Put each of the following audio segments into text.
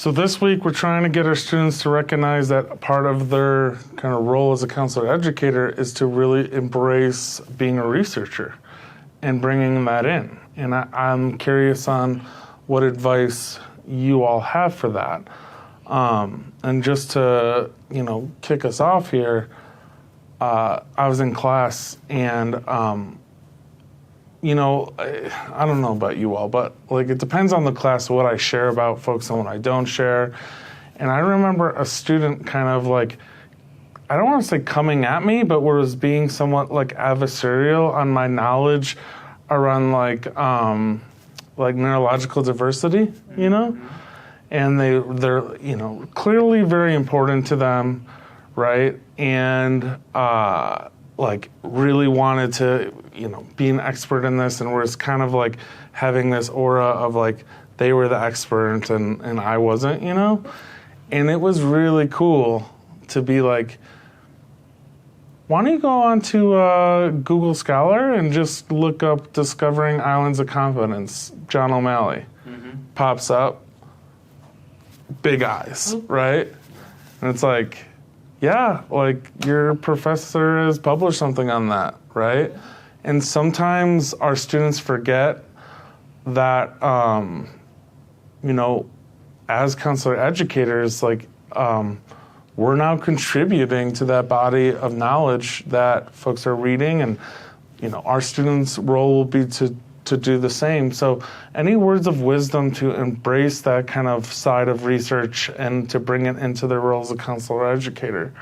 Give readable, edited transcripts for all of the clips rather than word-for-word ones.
So this week we're trying to get our students to recognize that part of their kind of role as a counselor educator is to really embrace being a researcher and bringing that in. And I'm curious on what advice you all have for that. And just to, kick us off here, I was in class and, I don't know about you all, but it depends on the class what I share about folks and what I don't share. And I remember a student kind of I don't want to say coming at me, but was being somewhat adversarial on my knowledge around neurological diversity, and they're clearly very important to them, right? And really wanted to be an expert in this, and was kind of having this aura of they were the expert and I wasn't, and it was really cool to be why don't you go on to Google Scholar and just look up Discovering Islands of Confidence, John O'Malley. Pops up, big eyes, right? And it's your professor has published something on that, right? And sometimes our students forget that, as counselor educators, we're now contributing to that body of knowledge that folks are reading, and our students' role will be to do the same. So any words of wisdom to embrace that kind of side of research and to bring it into their role as a counselor educator?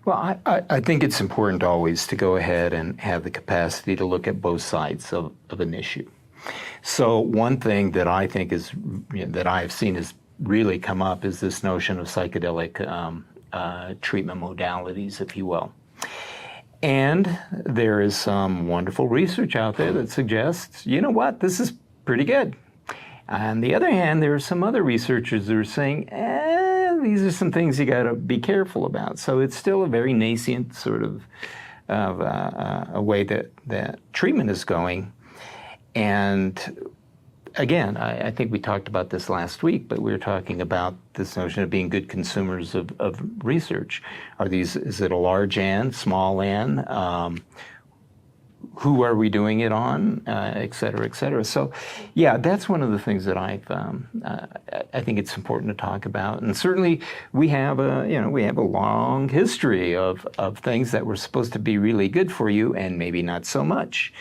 Well, I think it's important always to go ahead and have the capacity to look at both sides of an issue. So one thing that I think is, that I have seen is really come up is this notion of psychedelic treatment modalities, if you will. And there is some wonderful research out there that suggests, this is pretty good. On the other hand, there are some other researchers that are saying, these are some things you got to be careful about. So it's still a very nascent sort of a way that treatment is going. And again, I think we talked about this last week, but we were talking about this notion of being good consumers of research. Is it a large N, small N? Who are we doing it on, et cetera, et cetera. So, yeah, that's one of the things that I think it's important to talk about. And certainly, we have a long history of things that were supposed to be really good for you and maybe not so much,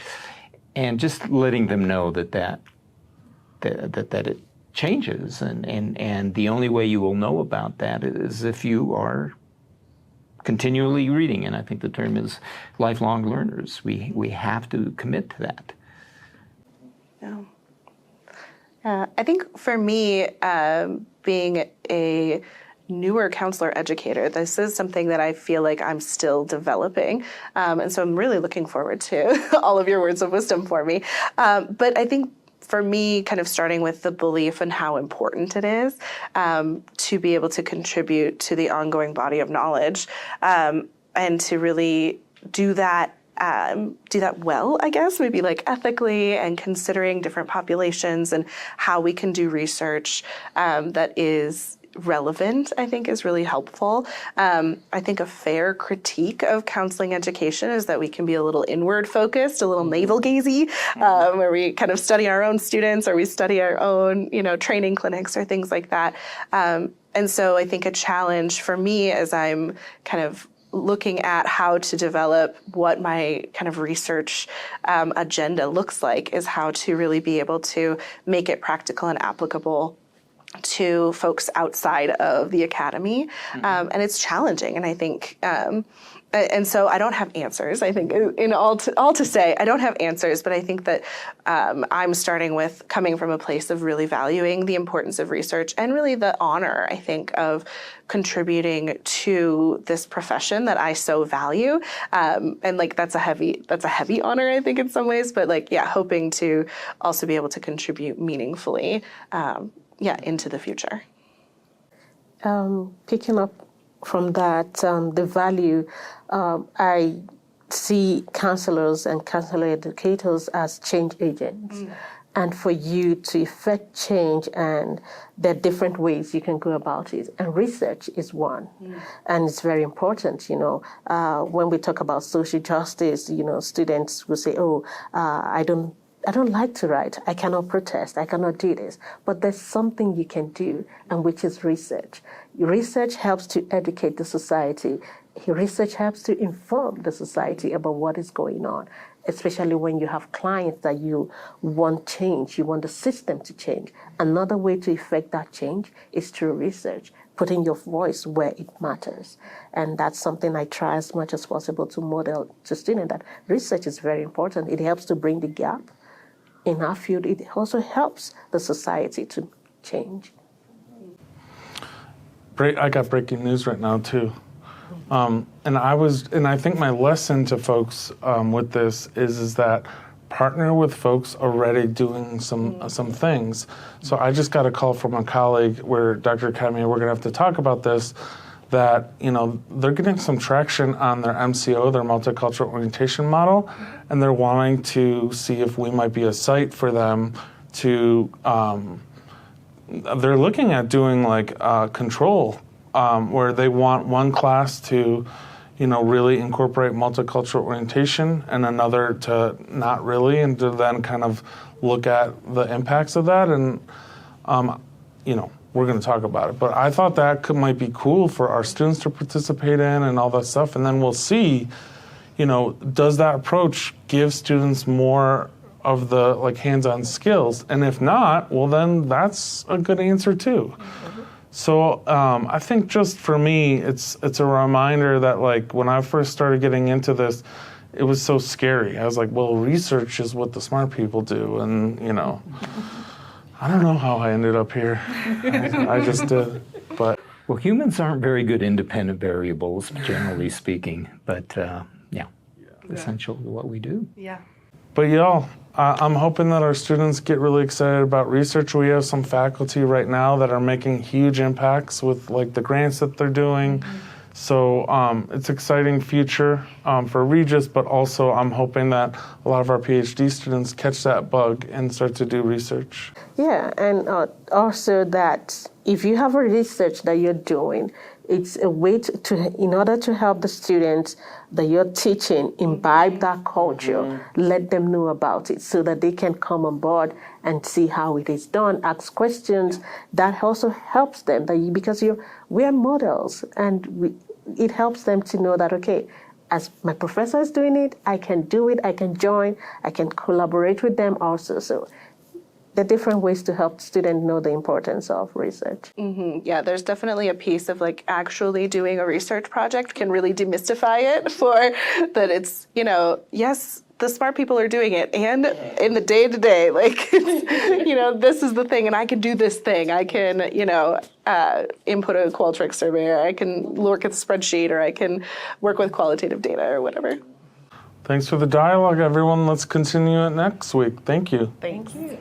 and just letting them know that it changes, and the only way you will know about that is if you are continually reading, and I think the term is lifelong learners. We have to commit to that. Yeah. I think for me, being a newer counselor educator, this is something that I feel like I'm still developing. And so I'm really looking forward to all of your words of wisdom for me. But I think for me, kind of starting with the belief and how important it is to be able to contribute to the ongoing body of knowledge, and to really do that well, I guess, maybe ethically, and considering different populations and how we can do research that is relevant, I think, is really helpful. I think a fair critique of counseling education is that we can be a little inward focused, a little navel-gazy, where we kind of study our own students, or we study our own, training clinics or things like that. And so I think a challenge for me as I'm kind of looking at how to develop what my kind of research agenda looks like is how to really be able to make it practical and applicable to folks outside of the academy. And it's challenging. And I think, and so I don't have answers. I think in all to say, I don't have answers, but I think that I'm starting with coming from a place of really valuing the importance of research and really the honor, I think, of contributing to this profession that I so value. And that's a heavy honor, I think, in some ways, but hoping to also be able to contribute meaningfully into the future. Picking up from that, the value, I see counselors and counselor educators as change agents. and for you to effect change, and there are different ways you can go about it. And research is one, and it's very important. When we talk about social justice, students will say, "Oh, I don't like to write. I cannot protest. I cannot do this." But there's something you can do, and which is research. Research helps to educate the society. Research helps to inform the society about what is going on, especially when you have clients that you want change, you want the system to change. Another way to effect that change is through research, putting your voice where it matters. And that's something I try as much as possible to model to students, that research is very important. It helps to bring the gap in our field. It also helps the society to change. I got breaking news right now too. And I think my lesson to folks with this is that partner with folks already doing some things. So I just got a call from a colleague where Dr. Academy, we're going to have to talk about this, that they're getting some traction on their MCO, their multicultural orientation model, and they're wanting to see if we might be a site for them to. They're looking at doing like control, where they want one class to, really incorporate multicultural orientation and another to not really, and to then kind of look at the impacts of that. And, we're going to talk about it. But I thought that might be cool for our students to participate in and all that stuff. And then we'll see, does that approach give students more of the hands-on skills? And if not, well, then that's a good answer too. So I think just for me, it's a reminder that when I first started getting into this, it was so scary. I was like, well, research is what the smart people do. And, I don't know how I ended up here. I just did. But Well, humans aren't very good independent variables, generally speaking. But essential to what we do. Yeah. But y'all, I'm hoping that our students get really excited about research. We have some faculty right now that are making huge impacts with the grants that they're doing. So it's exciting future for Regis, but also I'm hoping that a lot of our PhD students catch that bug and start to do research. Yeah, and also that if you have a research that you're doing, it's a way in order to help the students that you're teaching imbibe that culture, let them know about it so that they can come on board and see how it is done, ask questions. That also helps them because we're models, and it helps them to know that, okay, as my professor is doing it, I can do it, I can join, I can collaborate with them also. So there are different ways to help students know the importance of research. Mm-hmm. Yeah, there's definitely a piece of actually doing a research project can really demystify it for that it's, yes, the smart people are doing it, and in the day-to-day, this is the thing, and I can do this thing. I can, input a Qualtrics survey, or I can look at the spreadsheet, or I can work with qualitative data or whatever. Thanks for the dialogue, everyone. Let's continue it next week. Thank you. Thank you.